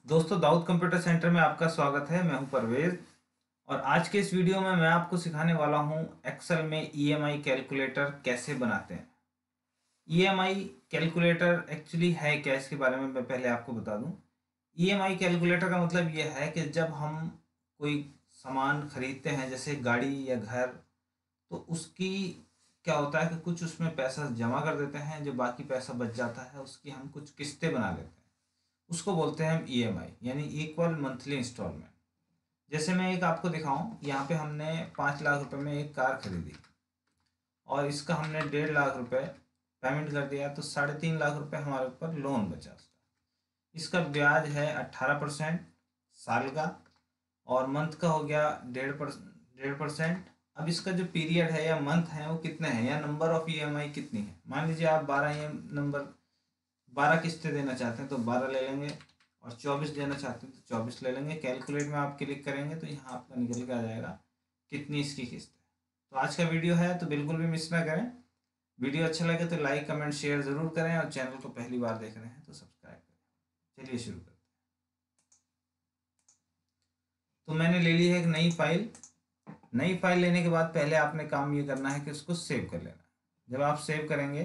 दोस्तों Dawood computer centre में आपका स्वागत है। मैं हूं परवेज और आज के इस वीडियो में मैं आपको सिखाने वाला हूं एक्सेल में ईएमआई कैलकुलेटर कैसे बनाते हैं। ईएमआई कैलकुलेटर एक्चुअली है क्या, इसके बारे में मैं पहले आपको बता दूं। ईएमआई कैलकुलेटर का मतलब यह है कि जब हम कोई सामान खरीदते हैं जैसे गाड़ी या घर, तो उसकी क्या होता है कि कुछ उसमें पैसा जमा कर देते हैं, जो बाकी पैसा बच जाता है उसकी हम कुछ किस्तें बना लेते हैं। उसको बोलते हैं हम ईएमआई, यानी इक्वल मंथली इंस्टॉलमेंट। जैसे मैं एक आपको दिखाऊं, यहाँ पे हमने 5 लाख रुपए में एक कार खरीदी और इसका हमने 1.5 लाख रुपए पेमेंट कर दिया, तो 3.5 लाख रुपए हमारे ऊपर लोन बचा उसका। इसका ब्याज है 18% साल का, और मंथ का हो गया 1.5%। अब इसका जो पीरियड है या मंथ है वो कितने हैं, या नंबर ऑफ ईएमआई कितनी है। मान लीजिए आप 12 किस्तें देना चाहते हैं तो 12 ले लेंगे, और 24 देना चाहते हैं तो 24 ले लेंगे। कैलकुलेट में आप क्लिक करेंगे तो यहाँ आपका निकल के आ जाएगा कितनी इसकी किस्त है। तो आज का वीडियो है तो बिल्कुल भी मिस ना करें। वीडियो अच्छा लगे तो लाइक कमेंट शेयर ज़रूर करें, और चैनल को पहली बार देख रहे हैं तो सब्सक्राइब करें। चलिए शुरू करते हैं। तो मैंने ले ली है एक नई फाइल। नई फाइल लेने के बाद पहले आपने काम ये करना है कि उसको सेव कर लेना है। जब आप सेव करेंगे,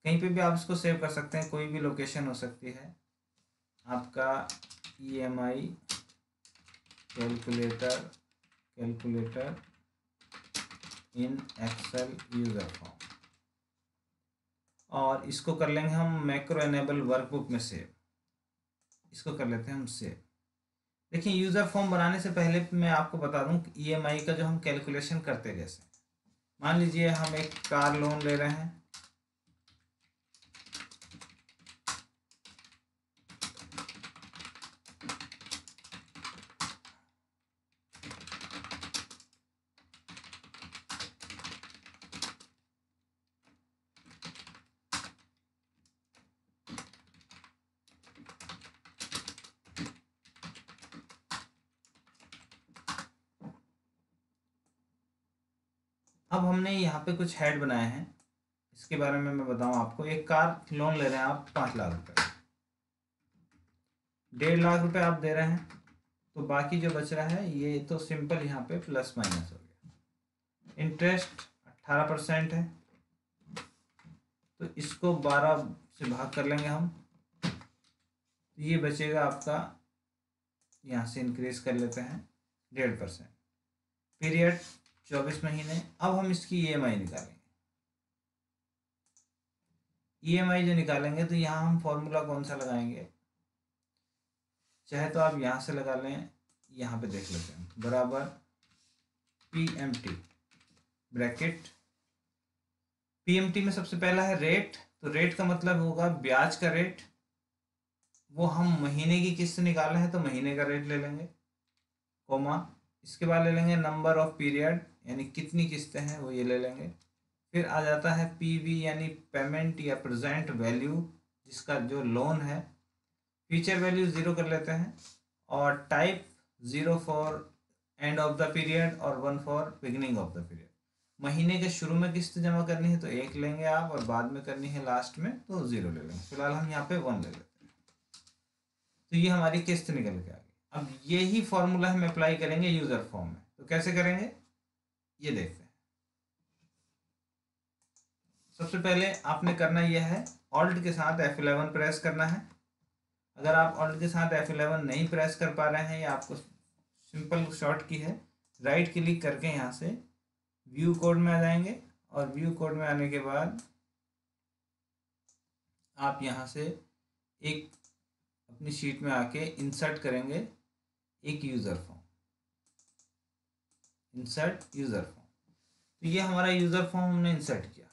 कहीं पे भी आप इसको सेव कर सकते हैं, कोई भी लोकेशन हो सकती है आपका। EMI calculator calculator in Excel user form, और इसको कर लेंगे हम मैक्रो एनेबल वर्कबुक में सेव। इसको कर लेते हैं हम सेव। देखिए, यूज़र फॉर्म बनाने से पहले मैं आपको बता दूं कि ईएमआई का जो हम कैलकुलेशन करते कैसे। मान लीजिए हम एक कार लोन ले रहे हैं। अब हमने यहाँ पे कुछ हेड बनाए हैं, इसके बारे में मैं बताऊं आपको। एक कार लोन ले रहे हैं आप 5 लाख रुपए, 1.5 लाख रुपए आप दे रहे हैं, तो बाकी जो बच रहा है ये तो सिंपल यहाँ पे प्लस माइनस हो गया। इंटरेस्ट 18% है, तो इसको 12 से भाग कर लेंगे हम, तो ये बचेगा आपका। यहाँ से इंक्रीज कर लेते हैं 1.5%। पीरियड 24 महीने। अब हम इसकी ईएमआई निकालेंगे। ईएमआई जो निकालेंगे तो यहाँ हम फॉर्मूला कौन सा लगाएंगे, चाहे तो आप यहाँ से लगा लें, यहाँ पे देख लेते हैं। बराबर पीएमटी ब्रैकेट। पीएमटी में सबसे पहला है रेट, तो रेट का मतलब होगा ब्याज का रेट। वो हम महीने की किस्त निकाल रहे हैं तो महीने का रेट ले लेंगे, कोमा। इसके बाद ले लेंगे नंबर ऑफ पीरियड, यानी कितनी किस्तें हैं वो ये ले लेंगे। फिर आ जाता है पीवी, यानी पेमेंट या प्रेजेंट वैल्यू, जिसका जो लोन है। फीचर वैल्यू 0 कर लेते हैं, और type 0 for end of the period और 1 for beginning of the period. महीने के शुरू में किस्त जमा करनी है तो 1 लेंगे आप, और बाद में करनी है लास्ट में तो 0 ले लेंगे। फिलहाल हम यहाँ पे 1 ले लेते हैं। तो ये हमारी किस्त निकल के आ गई। अब यही फॉर्मूला हम अप्लाई करेंगे यूजर फॉर्म में, तो कैसे करेंगे ये देखते हैं। सबसे पहले आपने करना यह है, ऑल्ट के साथ F11 प्रेस करना है। अगर आप ऑल्ट के साथ F11 नहीं प्रेस कर पा रहे हैं, या आपको सिंपल शॉर्ट की है, राइट क्लिक करके यहाँ से व्यू कोड में आ जाएंगे, और व्यू कोड में आने के बाद आप यहाँ से एक अपनी शीट में आके इंसर्ट करेंगे एक user form. Insert user form, तो ये हमारा यूज़र फॉर्म हमने इंसर्ट किया।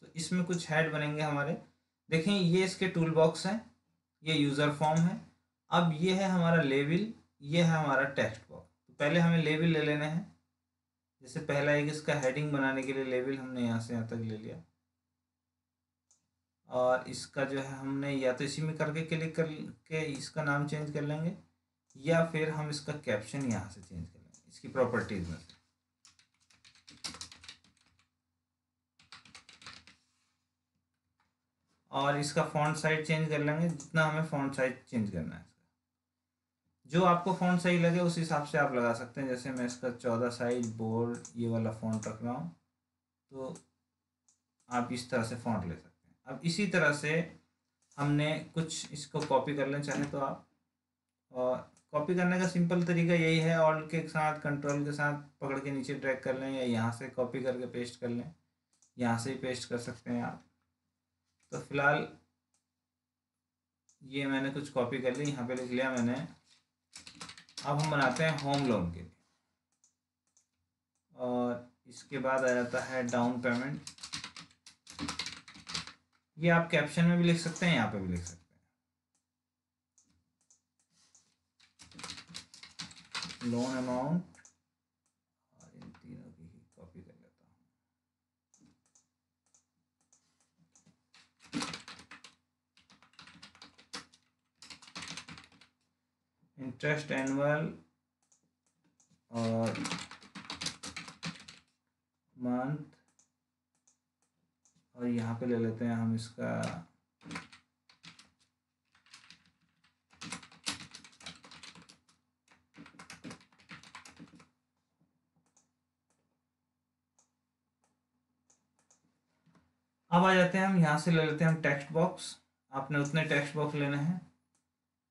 तो इसमें कुछ हेड बनेंगे हमारे। देखें, ये इसके टूल बॉक्स हैं, ये यूज़र फॉर्म है। अब ये है हमारा लेबल, ये है हमारा टेक्स्ट बॉक्स। तो पहले हमें लेबल ले लेना है। जैसे पहला एक इसका हेडिंग बनाने के लिए लेबल हमने यहाँ से यहाँ तक ले लिया, और इसका जो है हमने या तो इसी में करके क्लिक करके इसका नाम चेंज कर लेंगे, या फिर हम इसका कैप्शन यहाँ से चेंज कर लेंगे इसकी प्रॉपर्टीज में से। और इसका फॉन्ट साइज चेंज कर लेंगे, जितना हमें फॉन्ट साइज चेंज करना है इसका। जो आपको फ़ॉन्ट सही लगे उस हिसाब से आप लगा सकते हैं। जैसे मैं इसका 14 साइज बोल्ड ये वाला फ़ॉन्ट रख रहा हूँ, तो आप इस तरह से फ़ॉन्ट ले सकते हैं। अब इसी तरह से हमने कुछ इसको कॉपी कर लें चाहे तो आप, और कॉपी करने का सिंपल तरीका यही है, ऑल्ट के साथ कंट्रोल के साथ पकड़ के नीचे ड्रैग कर लें, या यहाँ से कॉपी करके पेस्ट कर लें, यहाँ से ही पेस्ट कर सकते हैं आप। तो फिलहाल ये मैंने कुछ कॉपी कर ली, यहाँ पे लिख लिया मैंने। अब हम बनाते हैं होम लोन के लिए, और इसके बाद आ जाता है डाउन पेमेंट। ये आप कैप्शन में भी लिख सकते हैं, यहाँ पे भी लिख सकते हैं लोन अमाउंट, और इन तीनों की ही कॉपी कर लेता हूँ। इंटरेस्ट एनुअल और मंथ, और यहाँ पे ले लेते हैं हम इसका अब आ जाते हैं हम यहाँ से ले लेते हैं हम टेक्स्ट बॉक्स। आपने उतने टेक्स्ट बॉक्स लेने हैं,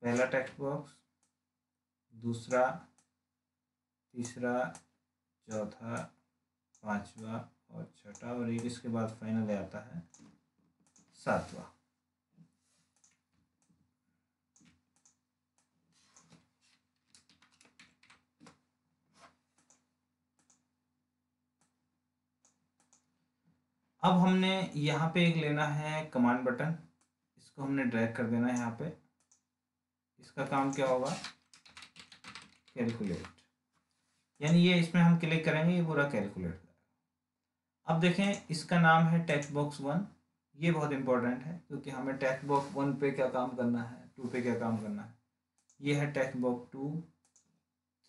पहला टेक्स्ट बॉक्स, दूसरा, तीसरा, चौथा, पांचवा और छठा, और एक इसके बाद फाइनल आता है सातवां। अब हमने यहाँ पे एक लेना है कमांड बटन, इसको हमने ड्रैग कर देना है यहाँ पे। इसका काम क्या होगा, कैलकुलेट, यानी ये इसमें हम क्लिक करेंगे ये पूरा कैलकुलेट करेगा। अब देखें इसका नाम है टेक्स्ट बॉक्स 1, ये बहुत इंपॉर्टेंट है क्योंकि हमें टेक्स्ट बॉक्स 1 पे क्या काम करना है, 2 पे क्या काम करना है। ये है टेक्स्ट बॉक्स 2,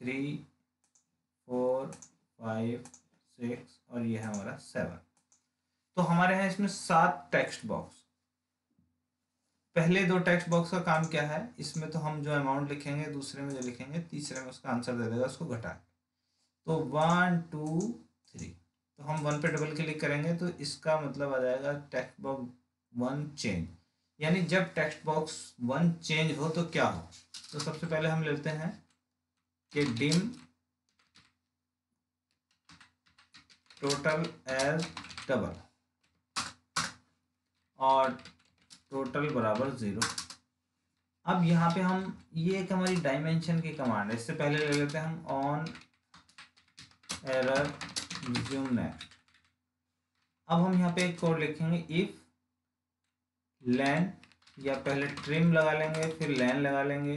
3, 4, 5, 6 और ये है हमारा 7। तो हमारे यहाँ इसमें 7 टेक्स्ट बॉक्स। पहले 2 टेक्स्ट बॉक्स का काम क्या है, इसमें तो हम जो अमाउंट लिखेंगे, दूसरे में जो लिखेंगे, तीसरे में उसका आंसर दे देगा उसको घटा के। तो 1, 2, 3, तो हम 1 पे डबल क्लिक करेंगे तो इसका मतलब आ जाएगा टेक्स्ट बॉक्स 1 चेंज, यानी जब टेक्स्ट बॉक्स 1 चेंज हो तो क्या हो। तो सबसे पहले हम लेते हैं कि डिम टोटल एज डबल और टोटल बराबर 0। अब यहाँ पे हम, ये एक हमारी डायमेंशन की कमांड है, इससे पहले ले लेते हैं हम ऑन एरर रिज्यूम नेक्स्ट। अब हम यहाँ पे एक कोड लिखेंगे, इफ लैन, या पहले ट्रिम लगा लेंगे फिर लैन लगा लेंगे।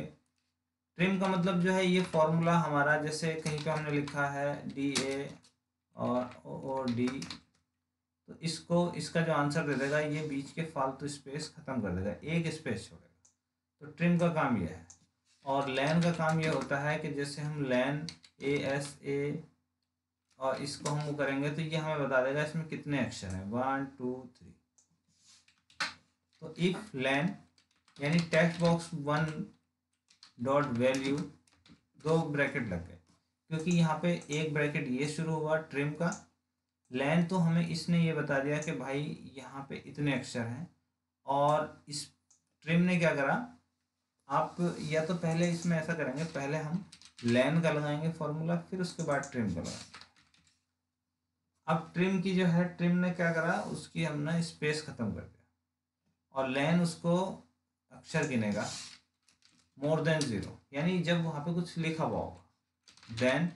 ट्रिम का मतलब जो है ये फॉर्मूला हमारा, जैसे कहीं पे हमने लिखा है DA और D, तो इसको, इसका जो आंसर दे देगा ये बीच के फालतू स्पेस खत्म कर देगा, एक स्पेस छोड़ेगा। तो ट्रिम का काम ये है। और लैन का काम ये होता है कि जैसे हम लैन ASA और इसको हम वो करेंगे तो ये हमें बता देगा इसमें कितने अक्षर हैं, 1, 2, 3। तो इफ लैन यानी text box 1 dot value, 2 bracket लग गए क्योंकि यहाँ पे एक ब्रैकेट ये शुरू हुआ ट्रिम का। लैन तो हमें इसने ये बता दिया कि भाई यहाँ पे इतने अक्षर हैं, और इस ट्रिम ने क्या करा, आप या तो पहले इसमें ऐसा करेंगे, पहले हम लैन का लगाएंगे फॉर्मूला, फिर उसके बाद ट्रिम का लगाएंगे। अब ट्रिम की जो है, ट्रिम ने क्या करा, उसकी हमने स्पेस खत्म कर दिया, और लैन उसको अक्षर गिनेगा मोर देन 0, यानी जब वहाँ पे कुछ लिखा हुआ होगा। देन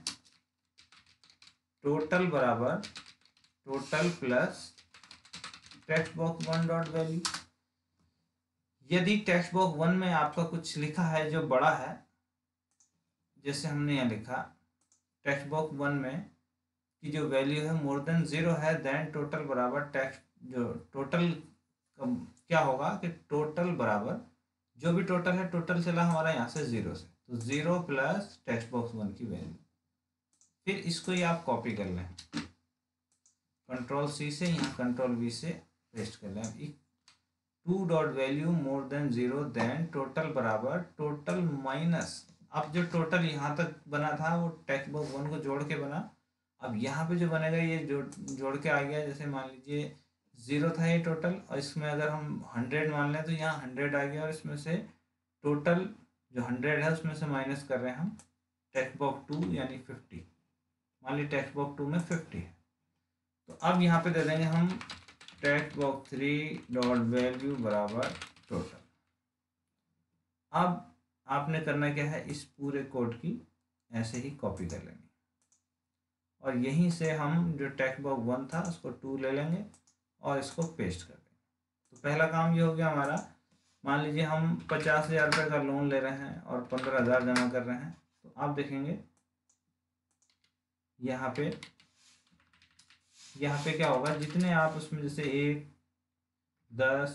टोटल बराबर total plus text box 1 dot value. यदि टेक्स्ट बॉक्स 1 में आपका कुछ लिखा है जो बड़ा है, जैसे हमने यहाँ लिखा टेक्स्ट बॉक्स 1 में की जो वैल्यू है मोर देन 0 है, देन टोटल बराबर टेक्स्ट, जो टोटल क्या होगा कि टोटल बराबर जो भी टोटल है, टोटल चला हमारा यहाँ से 0 से, तो 0 प्लस टेक्स्ट बॉक्स 1 की वैल्यू। फिर इसको ही आप कॉपी कर लें, Ctrl+C से, यहाँ Ctrl+V से पेस्ट कर लें। अब 2 dot value more than 0, then total बराबर टोटल माइनस, अब जो टोटल यहाँ तक बना था वो टेक्स्ट बॉक्स 1 को जोड़ के बना। अब यहाँ पे जो बनेगा ये जोड़ के आ गया। जैसे मान लीजिए 0 था ये टोटल, और इसमें अगर हम 100 मान लें तो यहाँ 100 आ गया, और इसमें से टोटल जो 100 है उसमें से माइनस कर रहे हैं हम टेक्स्ट बॉक्स 2 यानी 50। मान लीजिए टेक्स्ट बॉक्स 2 में 50 है, तो अब यहाँ पे दे देंगे हम टेक्स्ट बॉक्स 3 डॉट वैल्यू बराबर टोटल। अब आपने करना क्या है, इस पूरे कोड की ऐसे ही कॉपी कर लेंगे, और यहीं से हम जो टेक्स्ट बॉक्स 1 था उसको 2 ले लेंगे और इसको पेस्ट कर देंगे। तो पहला काम ये हो गया हमारा। मान लीजिए हम 50,000 रुपये का लोन ले रहे हैं और 15,000 जमा कर रहे हैं, तो आप देखेंगे यहाँ पे क्या होगा, जितने आप उसमें जैसे 1, 10,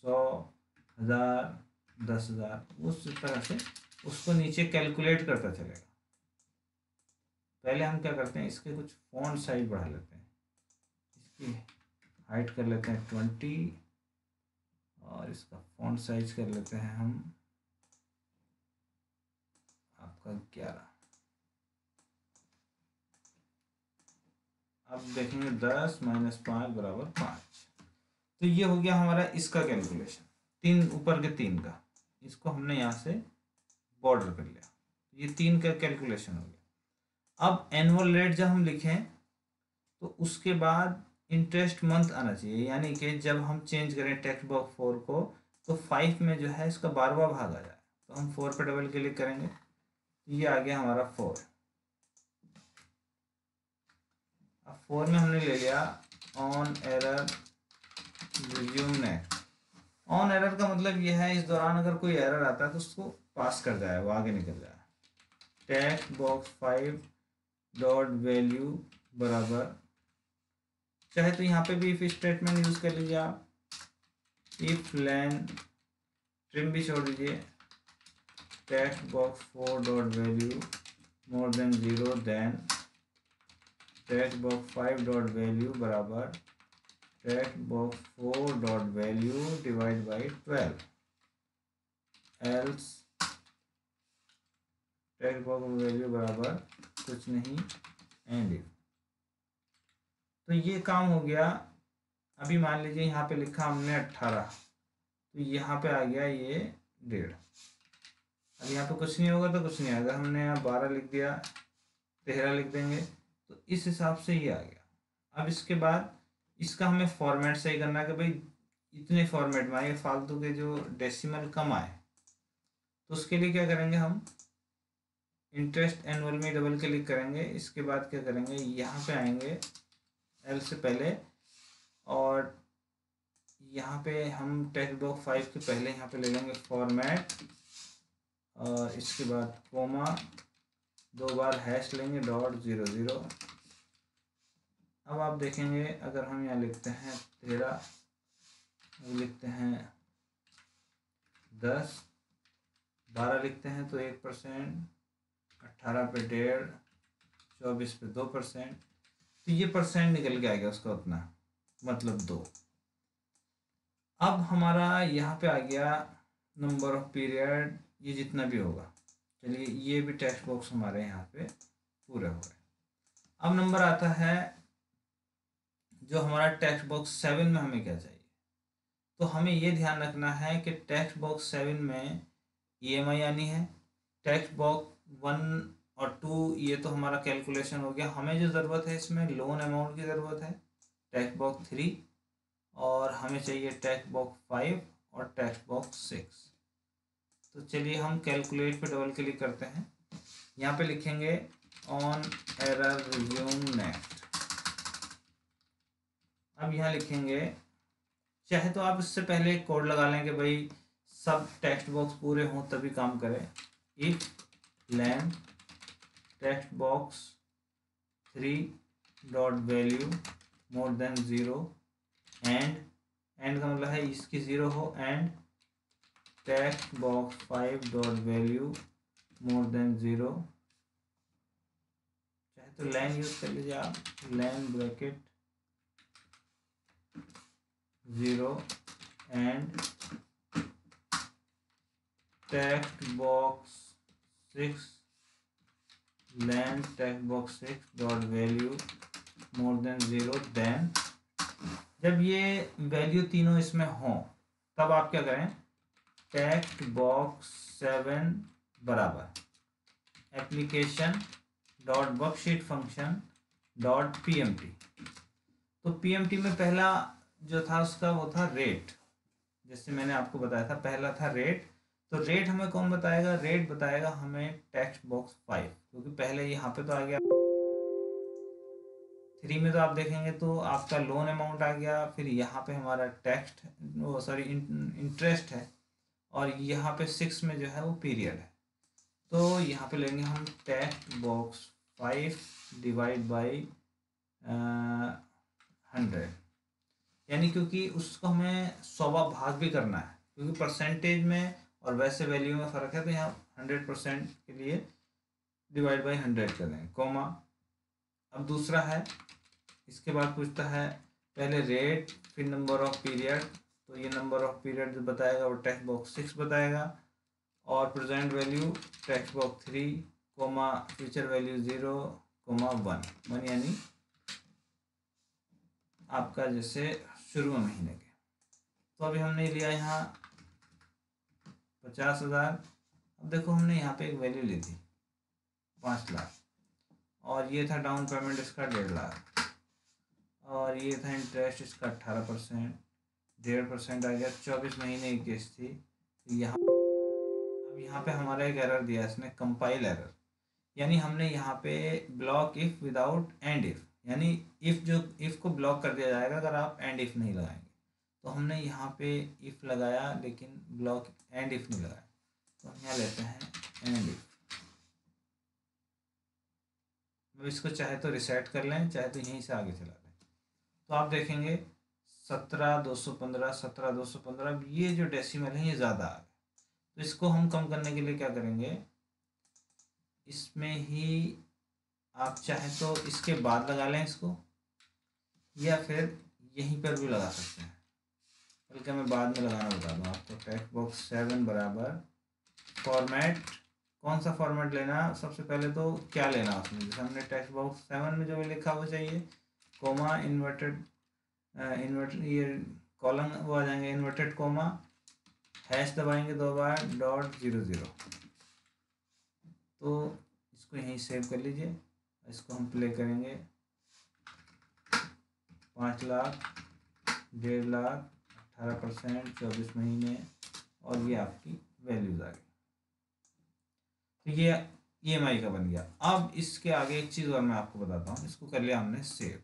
100, 1000, 10,000 उस तरह से उसको नीचे कैलकुलेट करता चलेगा। पहले हम क्या करते हैं, इसके कुछ फॉन्ट साइज बढ़ा लेते हैं, इसकी हाइट कर लेते हैं 20 और इसका फॉन्ट साइज कर लेते हैं हम आपका 11। अब देखेंगे 10 - 5 बराबर 5। तो ये हो गया हमारा इसका कैलकुलेशन, 3 ऊपर के 3 का। इसको हमने यहाँ से बॉर्डर कर लिया, ये 3 का कैलकुलेशन हो गया। अब एनुअल रेट जब हम लिखें तो उसके बाद इंटरेस्ट मंथ आना चाहिए, यानी कि जब हम चेंज करें टेक्स्ट बॉक्स 4 को तो 5 में जो है इसका 12वां भाग आ जाए। तो हम 4 पे डबल क्लिक करेंगे, ये आ गया हमारा 4। अब 4 में हमने ले लिया on error resume next. On error का मतलब ये है इस दौरान अगर कोई एरर आता है तो उसको पास कर जाए, वो आगे निकल जाए। टेक्स्ट बॉक्स 5 डॉट वैल्यू बराबर, चाहे तो यहाँ पे भी इफ स्टेटमेंट यूज कर लीजिए आप, इफ लेन ट्रिम भी छोड़ दीजिए, text box 4 dot value more than 0, then text box 5 dot value बराबर text box 4 dot value divide by 12, else text box value बराबर कुछ नहीं एंड इफ। तो ये काम हो गया। अभी मान लीजिए यहाँ पे लिखा हमने 18, तो यहाँ पे आ गया ये 1.5। अब यहाँ पे कुछ नहीं होगा तो कुछ नहीं आएगा, हमने यहाँ 12 लिख दिया, 13 लिख देंगे, तो इस हिसाब से ये आ गया। अब इसके बाद इसका हमें फॉर्मेट सही करना है कि भाई इतने फॉर्मेट में आए, फालतू के जो डेसिमल कम आए। तो उसके लिए क्या करेंगे, हम इंटरेस्ट एनुअल में डबल क्लिक करेंगे। इसके बाद क्या करेंगे, यहाँ पे आएंगे एल से पहले, और यहाँ पे हम टेक्स्ट बॉक्स 5 के पहले यहाँ पे ले लेंगे फॉर्मेट, और इसके बाद कोमा, 2 बार हैश लेंगे .00। अब आप देखेंगे अगर हम यहाँ लिखते हैं 13, लिखते हैं 10, 12 लिखते हैं तो 1%, 18 पे 1.5, 24 पे 2%, तो ये परसेंट निकल के आएगा उसका उतना, मतलब 2। अब हमारा यहाँ पे आ गया नंबर ऑफ पीरियड, ये जितना भी होगा। चलिए ये भी टेक्स्ट बॉक्स हमारे यहाँ पे पूरे हो गए। अब नंबर आता है जो हमारा टेक्स्ट बॉक्स 7 में हमें क्या चाहिए। तो हमें ये ध्यान रखना है कि टेक्स्ट बॉक्स 7 में EMI आनी है। टेक्स्ट बॉक्स 1 और 2 ये तो हमारा कैलकुलेशन हो गया। हमें जो ज़रूरत है इसमें लोन अमाउंट की ज़रूरत है, टेक्स्ट बॉक्स 3, और हमें चाहिए टेक्स्ट बॉक्स 5 और टेक्स्ट बॉक्स 6। तो चलिए हम कैलकुलेट पे डबल क्लिक करते हैं। यहाँ पे लिखेंगे ऑन एरर रिज्यूम नेक्स्ट। अब यहाँ लिखेंगे, चाहे तो आप इससे पहले एक कोड लगा लें कि भाई सब टेक्स्ट बॉक्स पूरे हों तभी काम करें। If len text box 3 dot value more than 0, and का मतलब है इसकी 0 हो, and text box 5 dot value more than 0, चाहे तो लाइन यूज कर लीजिए आप, line bracket 0 and text box 6 len text box 6 dot value more than 0 then, जब ये वैल्यू तीनों इसमें हों तब आप क्या करें, टेक्स्ट बॉक्स 7 बराबर application dot worksheet function dot PMT. तो पीएमटी में पहला जो था उसका वो था रेट, जैसे मैंने आपको बताया था पहला था रेट। तो रेट हमें कौन बताएगा, रेट बताएगा हमें टेक्स्ट बॉक्स 5, क्योंकि पहले यहाँ पे तो आ गया 3 में, तो आप देखेंगे तो आपका लोन अमाउंट आ गया, फिर यहाँ पे हमारा टेक्स्ट वो सॉरी इंटरेस्ट है, और यहाँ पे 6 में जो है वो पीरियड है। तो यहाँ पे लेंगे हम टेक्स्ट बॉक्स 5 डिवाइड बाई 100, यानी क्योंकि उसको हमें 100वां भाग भी करना है, क्योंकि परसेंटेज में और वैसे वैल्यू में फ़र्क है, तो यहाँ 100% के लिए डिवाइड बाई 100 कर देंगे, कोमा। अब दूसरा है, इसके बाद पूछता है पहले रेट फिर नंबर ऑफ पीरियड, तो ये नंबर ऑफ पीरियड जो बताएगा वो टेक्स्ट बॉक्स 6 बताएगा, और present value text box 3 comma future value 0 comma 1 यानी आपका जैसे शुरू में महीने के। तो अभी हमने लिया यहाँ 50,000। अब देखो हमने यहाँ पे एक वैल्यू ली थी 5 लाख, और ये था डाउन पेमेंट इसका 1.5 लाख, और ये था इंटरेस्ट इसका 18%, 1.5% आ गया, 24 महीने की किस्त थी। यहाँ अब यहाँ पे हमारा एक एरर दिया इसने, कंपाइल एरर, यानी हमने यहाँ पे block if without and if, यानी इफ़ को ब्लॉक कर दिया जाएगा अगर आप एंड इफ़ नहीं लगाएंगे। तो हमने यहाँ पे इफ़ लगाया लेकिन ब्लॉक एंड इफ़ नहीं लगाया, तो हम यहाँ लेते हैं एंड इफ़। अब इसको चाहे तो रिसेट कर लें, चाहे तो यहीं से आगे चला लें। तो आप देखेंगे 17,215 17,215, ये जो डेसिमल है ये ज़्यादा आ गया। तो इसको हम कम करने के लिए क्या करेंगे, इसमें ही आप चाहे तो इसके बाद लगा लें इसको, या फिर यहीं पर भी लगा सकते हैं, बल्कि मैं बाद में लगाना बता दूँ आपको। टेक्स्ट बॉक्स 7 बराबर फॉर्मेट, कौन सा फॉर्मेट लेना, सबसे पहले तो क्या लेना उसमें, जैसे हमने टेक्स्ट बॉक्स 7 में जो भी लिखा वो चाहिए, कोमा इन्वर्टेड ये कॉलम वो आ जाएंगे इन्वर्टेड कोमा, हैश दबाएंगे 2 बार डॉट 00। तो इसको यहीं सेव कर लीजिए, इसको हम प्ले करेंगे। 5 लाख, 1.5 लाख, 18%, 24 महीने, और ये आपकी वैल्यूज आ गई। तो ये EMI का बन गया। अब इसके आगे एक चीज़ और मैं आपको बताता हूँ, इसको कर लिया हमने सेव।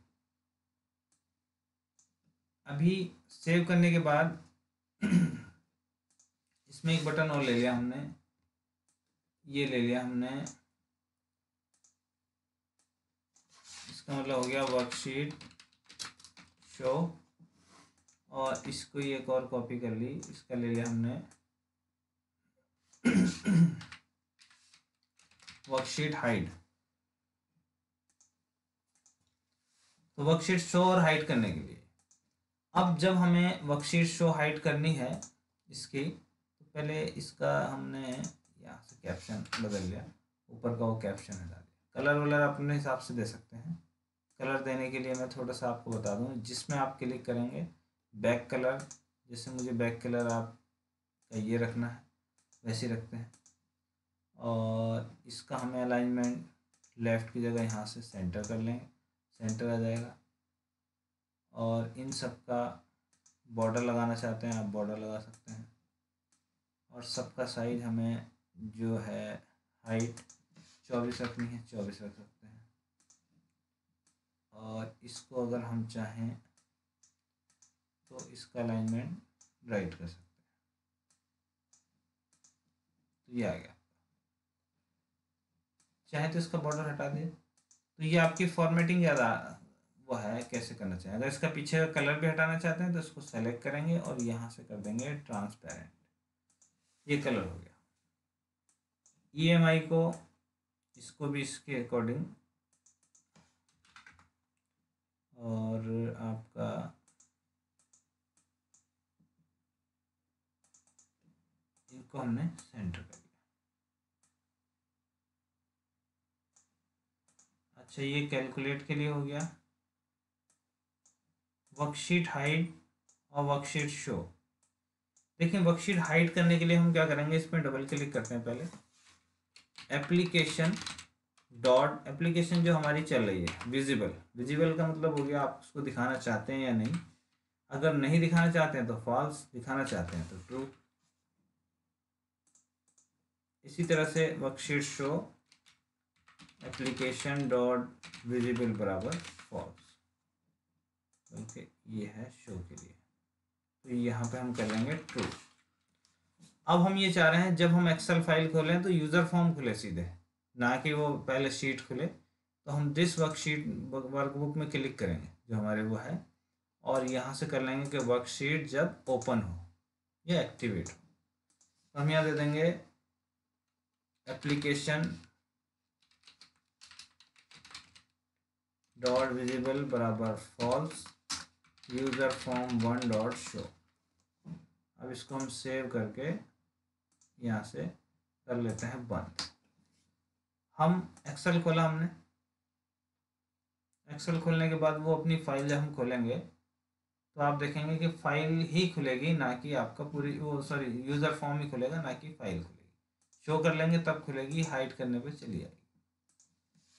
अभी सेव करने के बाद इसमें एक बटन और ले लिया हमने, ये ले लिया हमने, इसका मतलब हो गया वर्कशीट शो, और इसको ये एक और कॉपी कर ली, इसका ले लिया हमने वर्कशीट हाइड। तो वर्कशीट शो और हाइड करने के लिए, अब जब हमें वर्कशीट शो हाइड करनी है इसकी, तो पहले इसका हमने यहाँ से कैप्शन बदल लिया, ऊपर का वो कैप्शन हटा दिया। कलर वलर अपने हिसाब से दे सकते हैं। कलर देने के लिए मैं थोड़ा सा आपको बता दूँ, जिसमें आप क्लिक करेंगे बैक कलर, जैसे मुझे बैक कलर आपका ये रखना है वैसे रखते हैं, और इसका हमें अलाइनमेंट लेफ़्ट की जगह यहाँ से सेंटर कर लेंगे, सेंटर आ जाएगा। और इन सब का बॉर्डर लगाना चाहते हैं आप बॉर्डर लगा सकते हैं, और सबका साइज हमें जो है हाइट 24 रखनी है, 24 रख सकते हैं। और इसको अगर हम चाहें तो इसका अलाइनमेंट राइट कर सकते हैं। तो ये आ गया, चाहे तो इसका बॉर्डर हटा दें। तो ये आपकी फॉर्मेटिंग ज़्यादा वो है कैसे करना चाहिए। अगर इसका पीछे का कलर भी हटाना चाहते हैं तो इसको सेलेक्ट करेंगे और यहाँ से कर देंगे ट्रांसपेरेंट, ये कलर हो गया। EMI को इसको भी इसके अकॉर्डिंग, और आपका इनको हमने सेंटर कर दिया। अच्छा, ये कैलकुलेट के लिए हो गया। वर्कशीट हाइड और वर्कशीट शो। देखिए वर्कशीट हाइड करने के लिए हम क्या करेंगे, इसमें डबल क्लिक करते हैं पहले। एप्लीकेशन डॉट, एप्लीकेशन जो हमारी चल रही है विजिबल, विजिबल का मतलब हो गया आप उसको दिखाना चाहते हैं या नहीं। अगर नहीं दिखाना चाहते हैं तो फॉल्स, दिखाना चाहते हैं तो ट्रू। इसी तरह से worksheet show application dot visible बराबर फॉल्स, ओके ये है शो के लिए, तो यहाँ पे हम कर लेंगे ट्रू। अब हम ये चाह रहे हैं जब हम एक्सेल फाइल खोलें तो यूज़र फॉर्म खुले सीधे, ना कि वो पहले शीट खुले। तो हम दिस वर्कशीट वर्कबुक में क्लिक करेंगे जो हमारे वो है, और यहाँ से कर लेंगे कि वर्कशीट जब ओपन हो या एक्टिवेट हो। तो हम यहाँ दे देंगे एप्लीकेशन डॉट विजिबल बराबर false user form one dot show. अब इसको हम सेव करके यहाँ से कर लेते हैं बंद। हम एक्सेल खोला हमने, एक्सेल खोलने के बाद वो अपनी फाइल जब हम खोलेंगे तो आप देखेंगे कि फाइल ही खुलेगी, ना कि आपका पूरी वो सॉरी यूज़र फॉर्म ही खुलेगा, ना कि फाइल खुलेगी। शो कर लेंगे तब खुलेगी, हाइड करने पे चली जाएगी।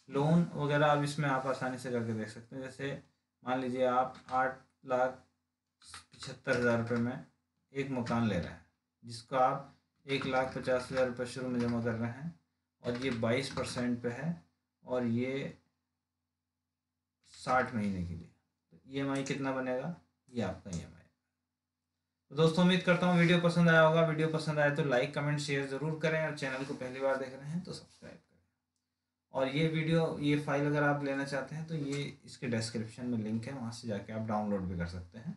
लोन वगैरह अब इसमें आप आसानी से करके देख सकते हैं। जैसे मान लीजिए आप 8,75,000 रुपये में एक मकान ले रहे हैं, जिसको आप 1,50,000 रुपये शुरू में जमा कर रहे हैं, और ये 22% पे है, और ये 60 महीने के लिए। तो EMI कितना बनेगा, ये आपका EMI। तो दोस्तों उम्मीद करता हूँ वीडियो पसंद आया होगा। वीडियो पसंद आए तो लाइक कमेंट शेयर ज़रूर करें, और चैनल को पहली बार देख रहे हैं तो सब्सक्राइब करें। और ये फाइल अगर आप लेना चाहते हैं तो ये इसके डिस्क्रिप्शन में लिंक है, वहाँ से जाके आप डाउनलोड भी कर सकते हैं।